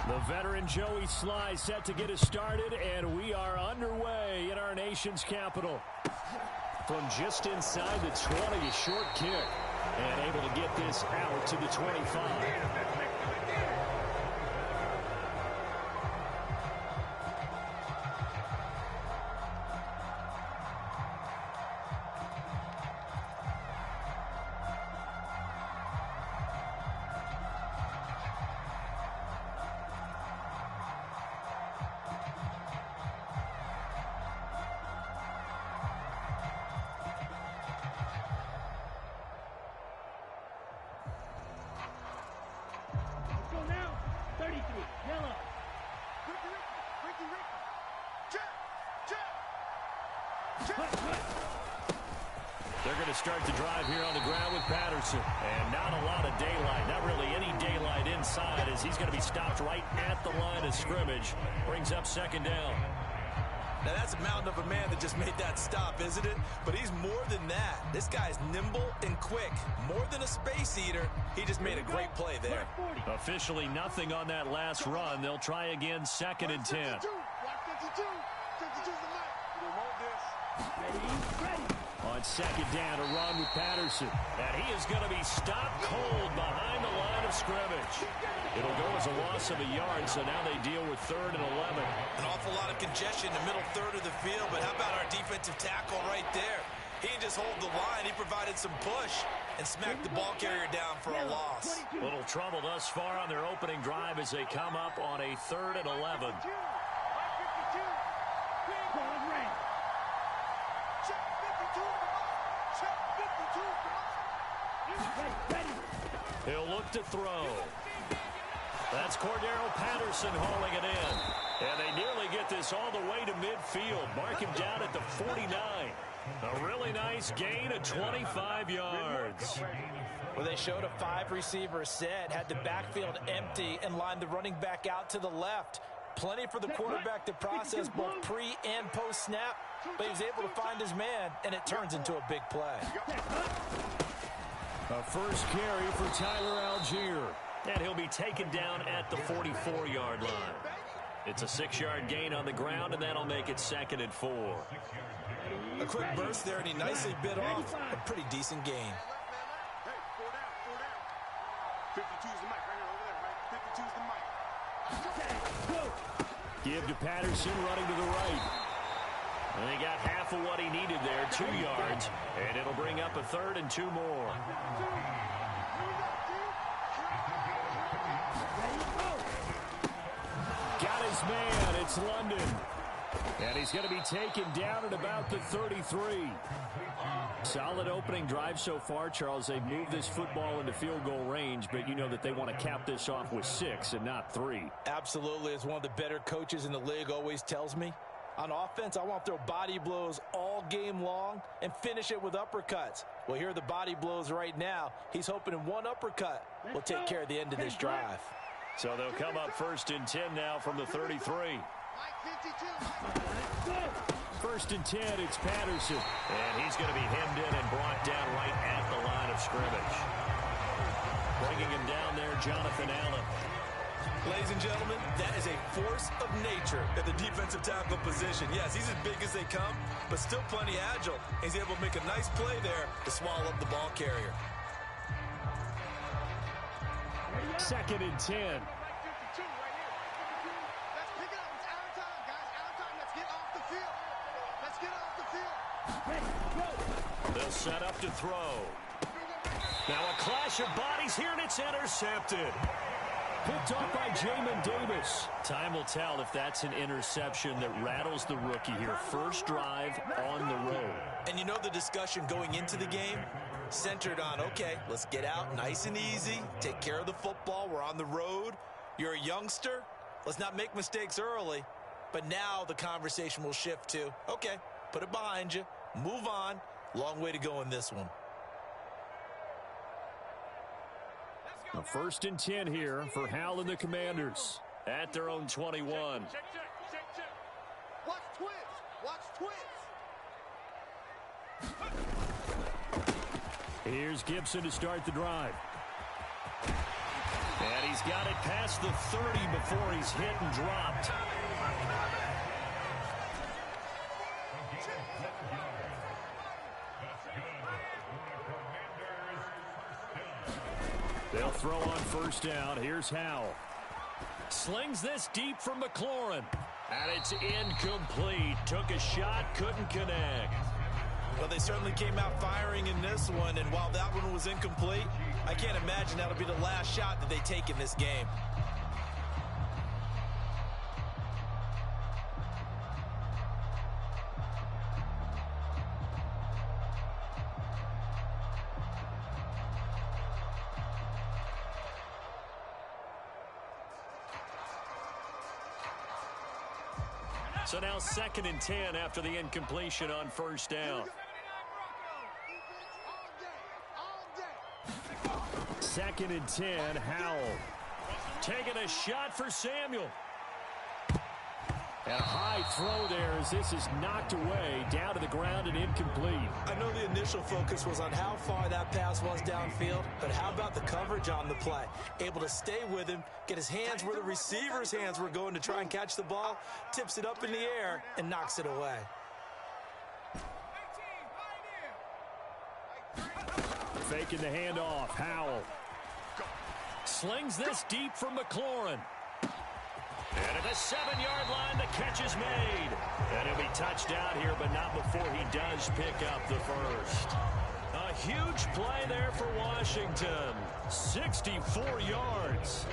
The veteran Joey Sly set to get us started, and we are underway in our nation's capital. From just inside the 20, a short kick, and able to get this out to the 25. They're going to start the drive here on the ground with Patterson. And not a lot of daylight, not really any daylight inside, as he's going to be stopped right at the line of scrimmage. Brings up second down. Now that's a mountain of a man that just made that stop, isn't it? But he's more than that. This guy's nimble and quick. More than a space eater. He just made a great play there. Officially nothing on that last run. They'll try again, 2nd and 10. On second down, a run with Patterson. And he is going to be stopped cold behind the line of scrimmage. It'll go as a loss of a yard, so now they deal with 3rd and 11. An awful lot of congestion in the middle third of the field, but how about our defensive tackle right there? He didn't just hold the line, he provided some push and smacked the ball carrier down for a loss. Little trouble thus far on their opening drive as they come up on a 3rd and 11. He'll look to throw. That's Cordero Patterson hauling it in. And they nearly get this all the way to midfield. Mark him down at the 49. A really nice gain of 25 yards. Well, they showed a 5-receiver set, had the backfield empty, and lined the running back out to the left. Plenty for the quarterback to process both pre- and post-snap, but he was able to find his man, and it turns into a big play. A first carry for Tyler Algier. And he'll be taken down at the 44-yard line. It's a 6-yard gain on the ground, and that'll make it 2nd and 4. A quick burst there, and he nicely bit off a pretty decent gain. Hey, 4 down. 52's the mic right here, over there, right? 52's the mic. Give to Patterson, running to the right. And he got half of what he needed there, 2 yards. And it'll bring up a 3rd and 2 more. Got his man. It's London. And he's going to be taken down at about the 33. Solid opening drive so far, Charles. They've moved this football into field goal range, but you know that they want to cap this off with 6 and not 3. Absolutely. As one of the better coaches in the league always tells me, on offense, I want to throw body blows all game long and finish it with uppercuts. Well, here are the body blows right now. He's hoping in one uppercut will take care of the end of this drive. So they'll come up 1st and 10 now from the 33. 1st and 10, it's Patterson. And he's going to be hemmed in and brought down right at the line of scrimmage. Bringing him down there, Jonathan Allen. Ladies and gentlemen, that is a force of nature at the defensive tackle position. Yes, he's as big as they come, but still plenty agile. He's able to make a nice play there to swallow up the ball carrier. 2nd and 10. They'll set up to throw. Now a clash of bodies here, and it's intercepted. Picked off by Jamin Davis. Time will tell if that's an interception that rattles the rookie here. First drive on the road. And you know the discussion going into the game? Centered on, okay, let's get out nice and easy. Take care of the football. We're on the road. You're a youngster. Let's not make mistakes early. But now the conversation will shift to, okay, put it behind you. Move on. Long way to go in this one. A 1st and 10 here for Hal and the Commanders at their own 21. Watch twins. Watch twins. Here's Gibson to start the drive. And he's got it past the 30 before he's hit and dropped. They'll throw on first down. Here's Howell. Slings this deep from McLaurin. And it's incomplete. Took a shot, couldn't connect. Well, they certainly came out firing in this one, and while that one was incomplete, I can't imagine that'll be the last shot that they take in this game. So now 2nd and 10 after the incompletion on first down. 2nd and 10, Howell. Taking a shot for Samuel. And a high throw there as this is knocked away, down to the ground and incomplete. I know the initial focus was on how far that pass was downfield, but how about the coverage on the play? Able to stay with him, get his hands where the receiver's hands were going to try and catch the ball, tips it up in the air, and knocks it away. Faking the handoff, Howell. Slings this deep from McLaurin. And at the 7-yard line, the catch is made. And he'll be touched down here, but not before he does pick up the first. A huge play there for Washington. 64 yards.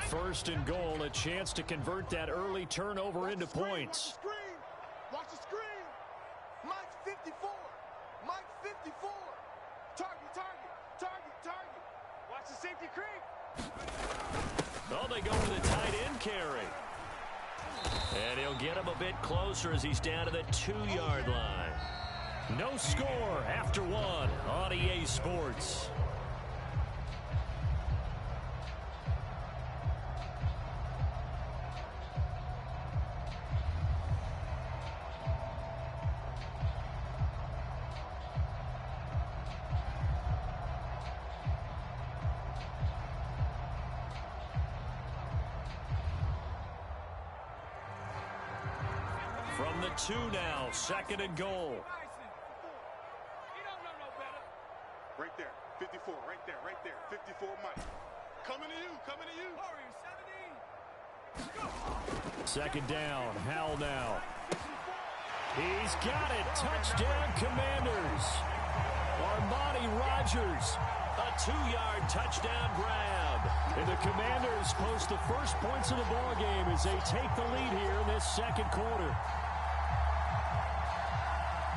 First and goal, a chance to convert that early turnover into points. Watch the screen. Mike 54. Mike 54. Target. Watch the safety creep. Oh, they go with a tight end carry. And he'll get him a bit closer as he's down to the 2-yard line. No score after one on EA Sports. From the 2 now, 2nd and goal. Right there, 54, right there, 54, Mike. Coming to you. 2nd down, Howell now. He's got it, touchdown Commanders. Armani Rogers, a 2-yard touchdown grab. And the Commanders post the first points of the ball game as they take the lead here in this 2nd quarter.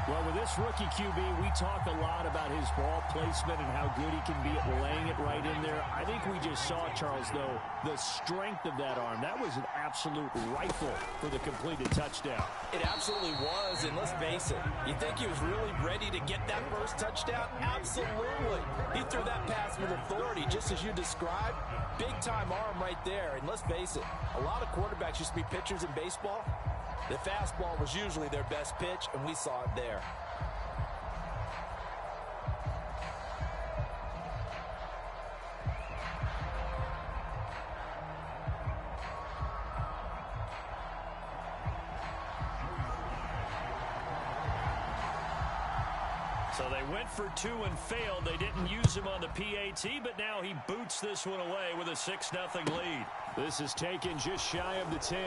Well, with this rookie QB, we talk a lot about his ball placement and how good he can be at laying it right in there. I think we just saw, Charles, though, the strength of that arm. That was an absolute rifle for the completed touchdown. It absolutely was, and let's face it, you think he was really ready to get that first touchdown? Absolutely. He threw that pass with authority, just as you described. Big-time arm right there, and let's face it, a lot of quarterbacks used to be pitchers in baseball. The fastball was usually their best pitch, and we saw it there. So they went for 2 and failed. They didn't use him on the PAT, but now he boots this one away with a 6-0 lead. This is taken just shy of the 10.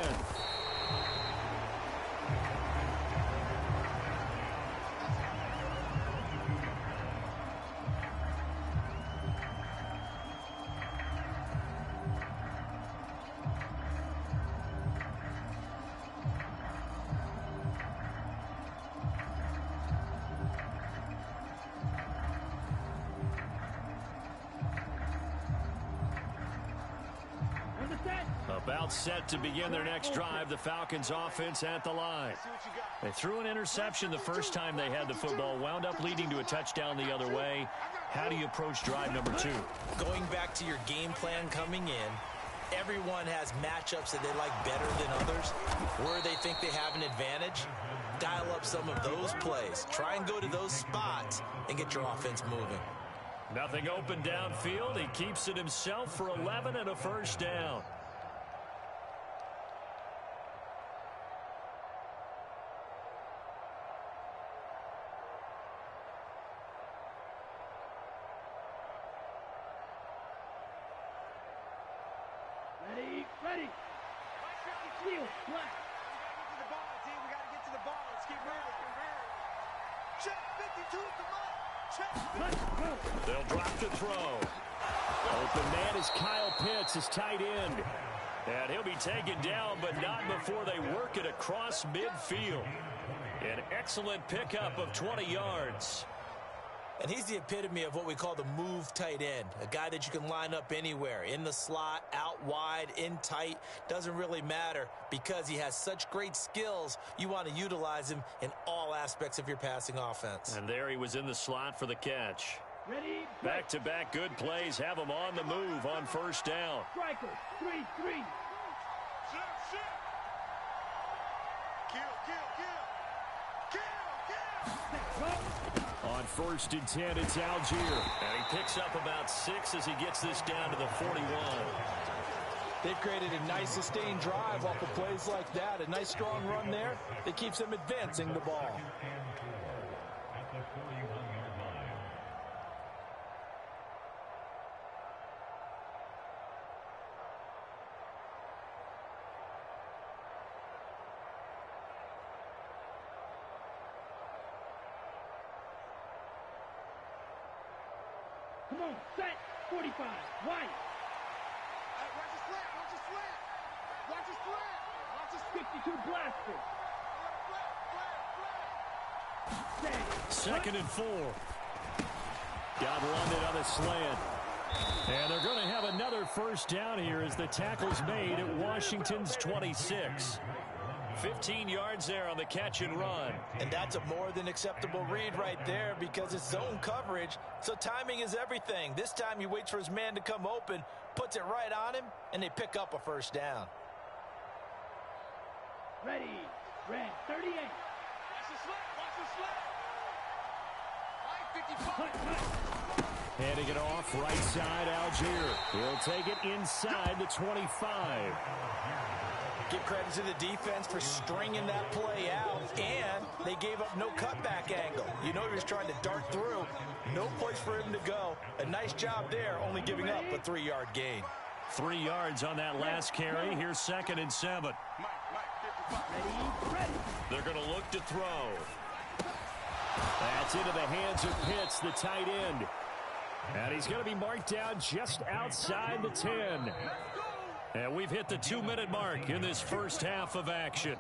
About set to begin their next drive, the Falcons offense at the line. They threw an interception the first time they had the football, wound up leading to a touchdown the other way. How do you approach drive number 2? Going back to your game plan coming in, everyone has matchups that they like better than others, where they think they have an advantage. dial up some of those plays. Try and go to those spots and get your offense moving. Nothing open downfield. He keeps it himself for 11 and a first down. Ready. Steal, black. We got to get to the ball. Let's keep moving. Check 52 at the mark. Check. They'll drop the throw. Open man is Kyle Pitts, his tight end. And he'll be taken down, but not before they work it across midfield. An excellent pickup of 20 yards. And he's the epitome of what we call the move tight end, a guy that you can line up anywhere, in the slot, out wide, in tight, doesn't really matter because he has such great skills. You want to utilize him in all aspects of your passing offense. And there he was in the slot for the catch. Ready. Back-to-back good plays have him on the move on first down. Striker, 3-3. On first and 10, it's Algier. And he picks up about 6 as he gets this down to the 41. They've created a nice sustained drive off of plays like that. A nice strong run there that keeps them advancing the ball. Come on, set. 45. White. Watch the slant. Watch the slant. Watch the slant. 52 blaster. Second and 4. Got London on a slant. And they're going to have another first down here as the tackle's made at Washington's 26. 15 yards there on the catch and run. And that's a more than acceptable read right there because it's zone coverage, so timing is everything. This time he waits for his man to come open, puts it right on him, and they pick up a first down. Ready. Red, 38. Watch the slant. White 55. Handing it off right side, Algier. He'll take it inside the 25. Give credit to the defense for stringing that play out, and they gave up no cutback angle. You know he was trying to dart through. No place for him to go. A nice job there, only giving up a 3-yard gain. 3 yards on that last carry. Here's second and 7. They're going to look to throw. That's into the hands of Pitts, the tight end. And he's going to be marked down just outside the 10. And we've hit the 2-minute mark in this first half of action.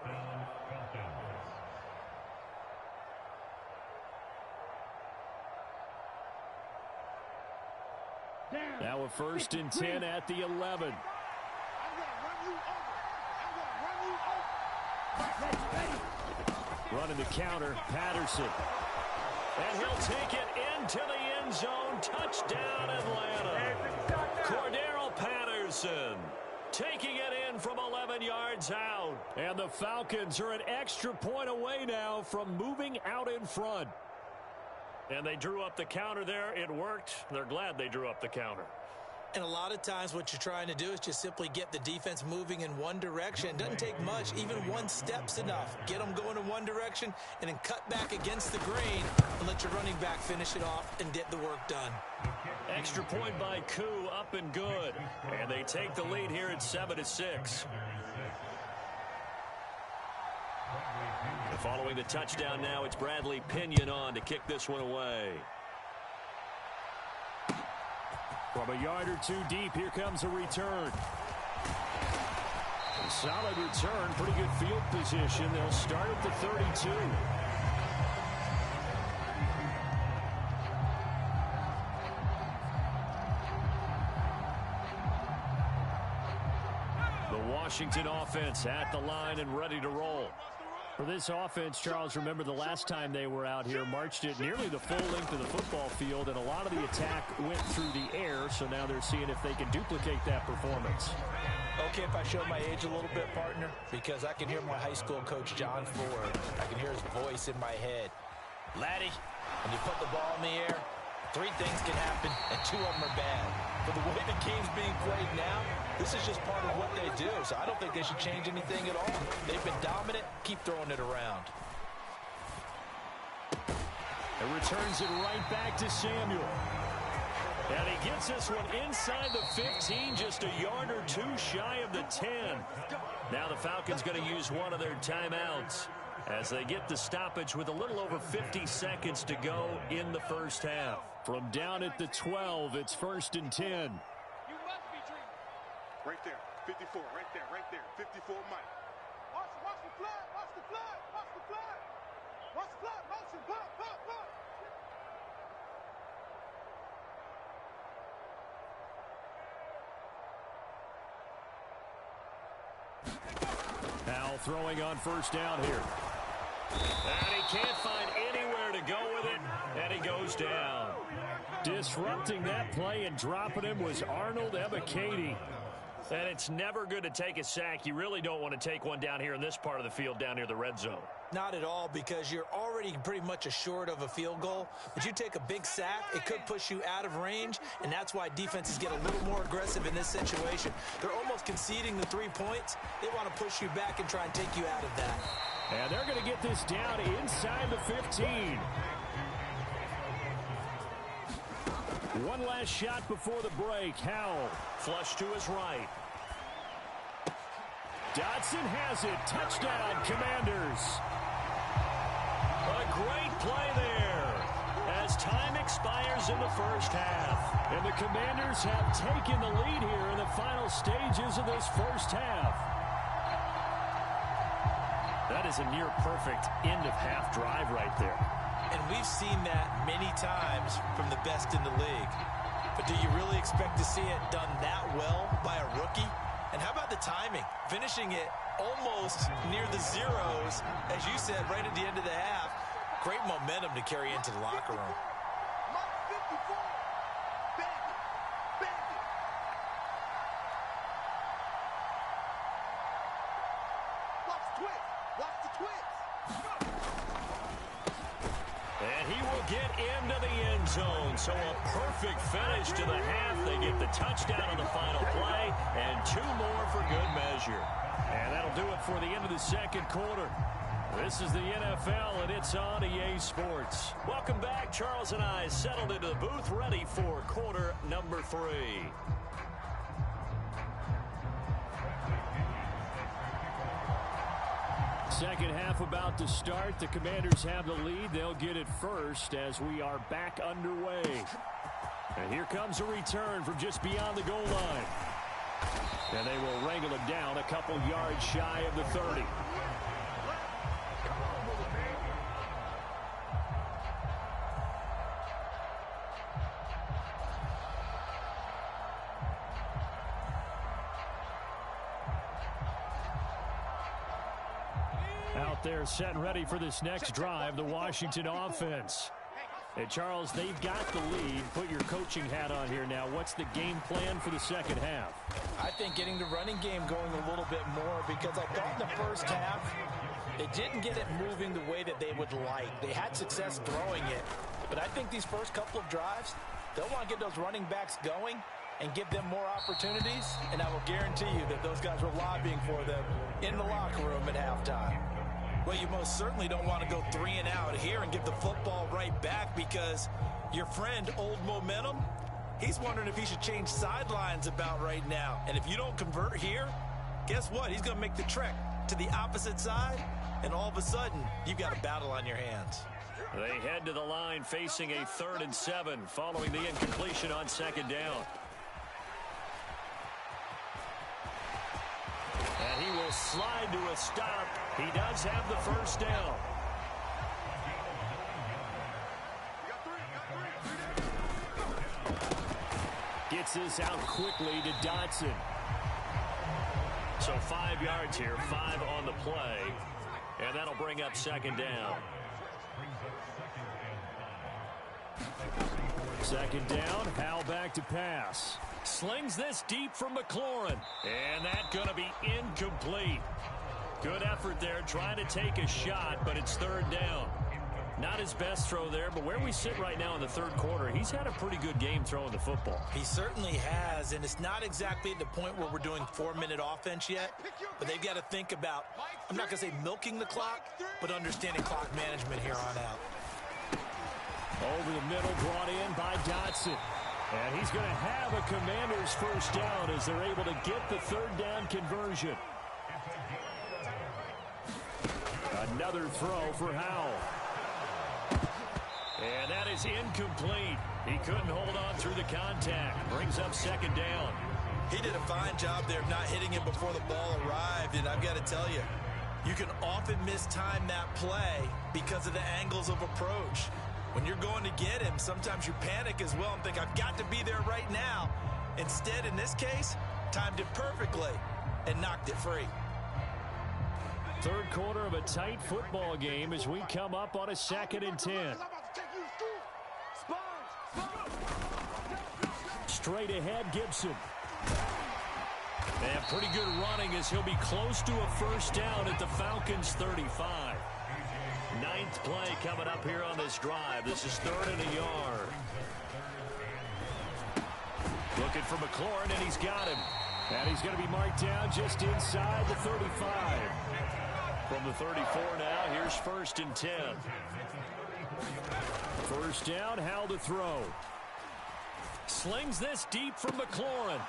Now a first and 10 at the 11. Running the counter, Patterson. And he'll take it into the end zone. Touchdown, Atlanta. Cordero Patterson taking it in from 11 yards out. And the Falcons are an extra point away now from moving out in front. And they drew up the counter there. It worked. They're glad they drew up the counter. And a lot of times what you're trying to do is just simply get the defense moving in one direction. It doesn't take much. Even one step's enough. Get them going in one direction and then cut back against the grain and let your running back finish it off and get the work done. Extra point by Koo, up and good. And they take the lead here at 7-6. Following the touchdown now, it's Bradley Pinion on to kick this one away. From a yard or two deep, here comes a return. A solid return, pretty good field position. They'll start at the 32. The Washington offense at the line and ready to roll. For this offense, Charles, remember the last time they were out here, marched it nearly the full length of the football field, and a lot of the attack went through the air, so now they're seeing if they can duplicate that performance. Okay, if I show my age a little bit, partner, because I can hear my high school coach, John Ford. I can hear his voice in my head. Laddie, when you put the ball in the air, 3 things can happen, and 2 of them are bad. But the way the game's being played now, this is just part of what they do. So I don't think they should change anything at all. They've been dominant. Keep throwing it around. And returns it right back to Samuel. And he gets this one inside the 15, just a yard or 2 shy of the 10. Now the Falcons going to use one of their timeouts as they get the stoppage with a little over 50 seconds to go in the first half. From down at the 12, it's 1st and 10. You must be dreaming. Right there, 54, right there, 54, Mike. Watch the flood, watch the flood, watch the flood. Watch the flood, motion, pump. Howell throwing on 1st down here. And he can't find anywhere to go with it, and he goes down. Disrupting that play and dropping him was Arnold Ebiketie. And it's never good to take a sack. You really don't want to take one down here in this part of the field down near the red zone. Not at all, because you're already pretty much assured of a field goal. But you take a big sack, it could push you out of range, and that's why defenses get a little more aggressive in this situation. They're almost conceding the 3 points. They want to push you back and try and take you out of that. And they're going to get this down inside the 15. One last shot before the break. Howell flush to his right. Dotson has it. Touchdown, Commanders. A great play there as time expires in the first half. And the Commanders have taken the lead here in the final stages of this first half. That is a near-perfect end-of-half drive right there. And we've seen that many times from the best in the league. But do you really expect to see it done that well by a rookie? And how about the timing? Finishing it almost near the zeros, as you said, right at the end of the half. Great momentum to carry into the locker room. Mike 54. Bang it. Watch the twist. And he will get into the end zone. So a perfect finish to the half. They get the touchdown on the final play, and 2 more for good measure. And that'll do it for the end of the second quarter. This is the NFL, and it's on EA Sports. Welcome back. Charles and I settled into the booth, ready for quarter number 3. Second half about to start. The Commanders have the lead. They'll get it first as we are back underway. And here comes a return from just beyond the goal line. And they will wrangle it down a couple yards shy of the 30. Out there set and ready for this next drive, the Washington offense. And Charles, they've got the lead. Put your coaching hat on here now. What's the game plan for the second half? I think getting the running game going a little bit more, because I thought in the first half they didn't get it moving the way that they would like. They had success throwing it, but I think these first couple of drives, they'll want to get those running backs going and give them more opportunities, and I will guarantee you that those guys were lobbying for them in the locker room at halftime. Well, you most certainly don't want to go 3 and out here and give the football right back, because your friend, Old Momentum, he's wondering if he should change sidelines about right now. And if you don't convert here, guess what? He's going to make the trek to the opposite side, and all of a sudden, you've got a battle on your hands. They head to the line facing a 3rd and 7 following the incompletion on 2nd down. And he will slide to a stop. He does have the first down. Gets this out quickly to Dotson. So 5 yards here, 5 on the play. And that'll bring up 2nd down. 2nd down, Howell back to pass. Slings this deep from McLaurin. And that's going to be incomplete. Good effort there trying to take a shot, but it's third down. Not his best throw there, but where we sit right now in the third quarter, he's had a pretty good game throwing the football. He certainly has, and it's not exactly at the point where we're doing 4-minute offense yet, but they've got to think about, I'm not going to say milking the clock, but understanding clock management here on out. Over the middle, brought in by Dotson. And he's going to have a Commander's first down as they're able to get the third down conversion. Another throw for Howell. And that is incomplete. He couldn't hold on through the contact. Brings up second down. He did a fine job there of not hitting it before the ball arrived, and I've got to tell you, you can often mistime that play because of the angles of approach. When you're going to get him, sometimes you panic as well and think, I've got to be there right now. Instead, in this case, timed it perfectly and knocked it free. Third quarter of a tight football game as we come up on a 2nd and 10. Straight ahead, Gibson. And pretty good running as he'll be close to a first down at the Falcons' 35. 9th play coming up here on this drive. This is 3rd and a yard. Looking for McLaurin, and he's got him. And he's going to be marked down just inside the 35. From the 34 now, here's 1st and 10. First down, Howell to throw. Slings this deep from McLaurin.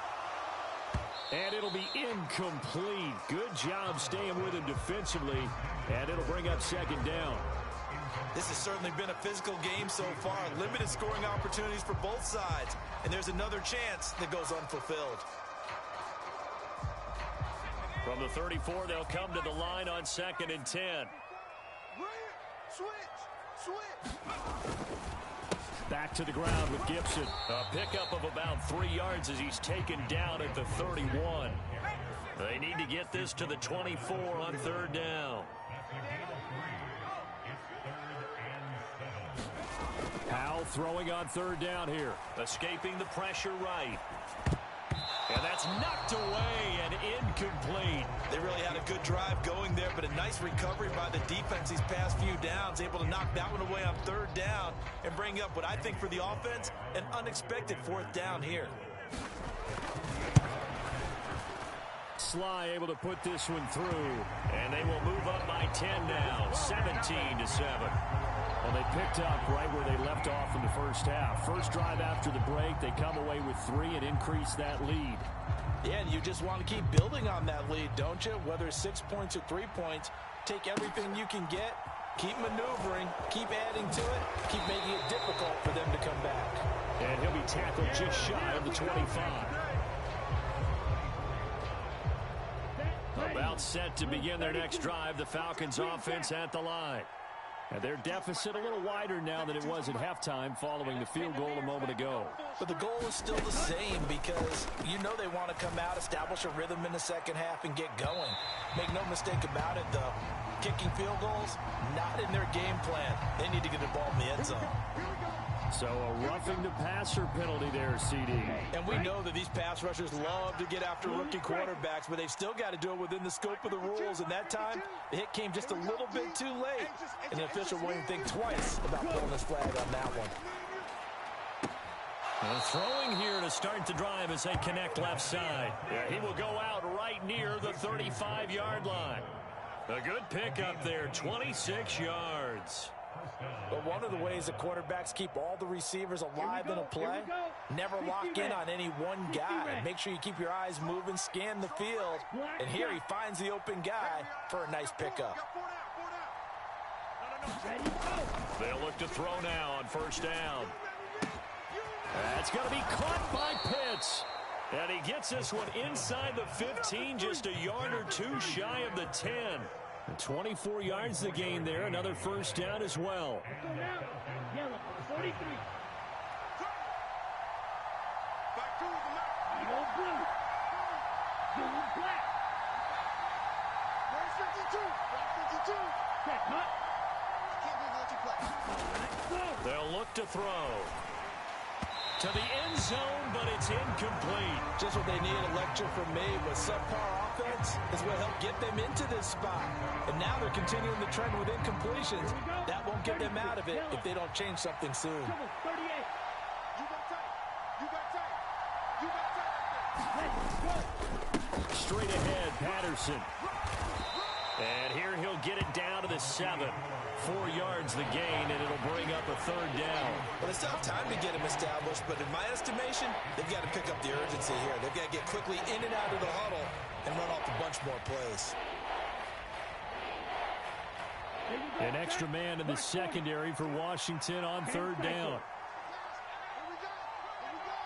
And it'll be incomplete. Good job staying with him defensively. And it'll bring up second down. This has certainly been a physical game so far. Limited scoring opportunities for both sides. And there's another chance that goes unfulfilled. From the 34, they'll come to the line on 2nd and 10. Switch. Back to the ground with Gibson. A pickup of about 3 yards as he's taken down at the 31. They need to get this to the 24 on 3rd down. Howell throwing on 3rd down here. Escaping the pressure right. And that's knocked away and incomplete. They really had a good drive going there, but a nice recovery by the defense these past few downs, able to knock that one away on 3rd down and bring up what I think for the offense, an unexpected 4th down here. Sly able to put this one through, and they will move up by 10 now, 17-7. Well, they picked up right where they left off in the first half. First drive after the break, they come away with 3 and increase that lead. Yeah, and you just want to keep building on that lead, don't you? Whether it's 6 points or 3 points, take everything you can get, keep maneuvering, keep adding to it, keep making it difficult for them to come back. And he'll be tackled just shy of the 25. About set to begin their next drive, the Falcons offense at the line. And their deficit a little wider now than it was at halftime following the field goal a moment ago. But the goal is still the same because you know they want to come out, establish a rhythm in the second half, and get going. Make no mistake about it, though. Kicking field goals, not in their game plan. They need to get the ball in the end zone. So a roughing the passer penalty there, CD. And we know that these pass rushers love to get after rookie quarterbacks, but they've still got to do it within the scope of the rules. And that time, the hit came just a little bit too late. And the official won't even think twice about pulling his flag on that one. And throwing here to start the drive as they connect left side. Yeah, he will go out right near the 35-yard line. A good pickup there, 26 yards. But one of the ways that quarterbacks keep all the receivers alive in a play, never lock in on any one guy. Make sure you keep your eyes moving, scan the field. And here he finds the open guy for a nice pickup. They'll look to throw now on first down. That's going to be caught by Pitts. And he gets this one inside the 15, just a yard or two shy of the 10. 24 yards the gain there. Another first down as well. Yellow, 43. Yellow, blue. Blue, black. Where's 52? Black 52. Set, hut. I can't believe they let you play. All right, go. They'll look to throw. To the end zone, but it's incomplete. Just what they need, a lecture from me, but subpar offense is what helped get them into this spot. And now they're continuing the trend with incompletions. That won't get them out of it if they don't change something soon. 38. You got tight. You got tight. You got tight. Straight ahead, Patterson. And here he'll get it down to the 7. 4 yards the gain, and it'll bring up a 3rd down. Well, they still have time to get him established, but in my estimation, they've got to pick up the urgency here. They've got to get quickly in and out of the huddle and run off a bunch more plays. An extra man in the secondary for Washington on 3rd down. Here we go. Here we go.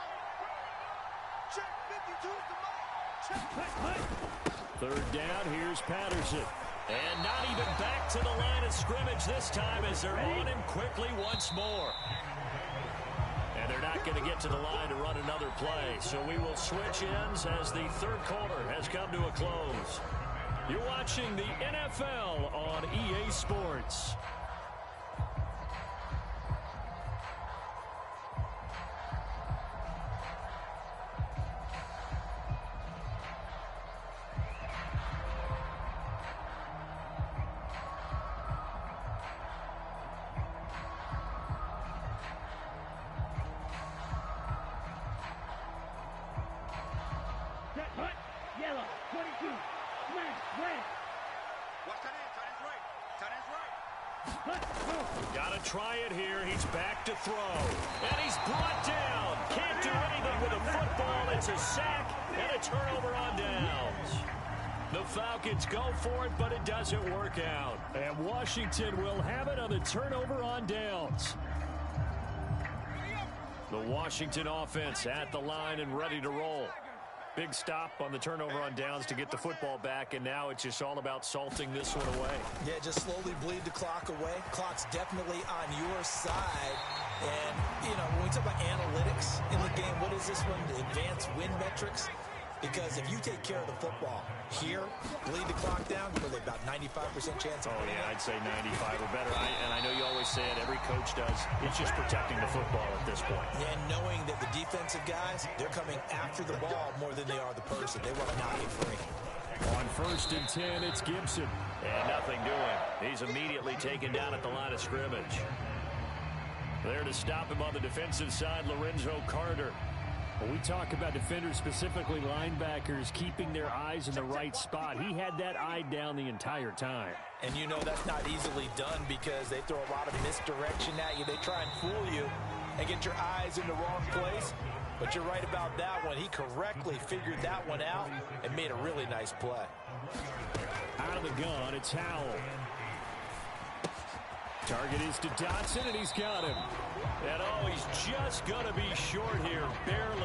Check 52 is the mark. Check. 3rd down, here's Patterson. And not even back to the line of scrimmage this time as they're on him quickly once more. And they're not going to get to the line to run another play. So we will switch ends as the 3rd quarter has come to a close. You're watching the NFL on EA Sports. Yellow, 22. Smash, red. Watch tight end. Tight end's right. Tight end's right. Got to try it here. He's back to throw. And he's brought down. Can't do anything with a football. It's a sack and a turnover on downs. The Falcons go for it, but it doesn't work out. And Washington will have it on the turnover on downs. The Washington offense at the line and ready to roll. Big stop on the turnover on downs to get the football back, and now it's just all about salting this one away. Yeah, just slowly bleed the clock away. Clock's definitely on your side. And, you know, when we talk about analytics in the game, what is this one? The advanced win metrics? Because if you take care of the football here, bleed the clock down, really about 95% chance of winning. I'd say 95 or better. And I know you always say it, every coach does. It's just protecting the football at this point. And knowing that the defensive guys, they're coming after the ball more than they are the person. They want to knock it free. On 1st and 10, it's Gibson. And nothing doing. He's immediately taken down at the line of scrimmage. There to stop him on the defensive side, Lorenzo Carter. When we talk about defenders, specifically linebackers, keeping their eyes in the right spot, he had that eye down the entire time. And you know that's not easily done because they throw a lot of misdirection at you. They try and fool you and get your eyes in the wrong place. But you're right about that one. He correctly figured that one out and made a really nice play. Out of the gun, it's Howell. Target is to Dotson, and he's got him. And, oh, he's just going to be short here. Barely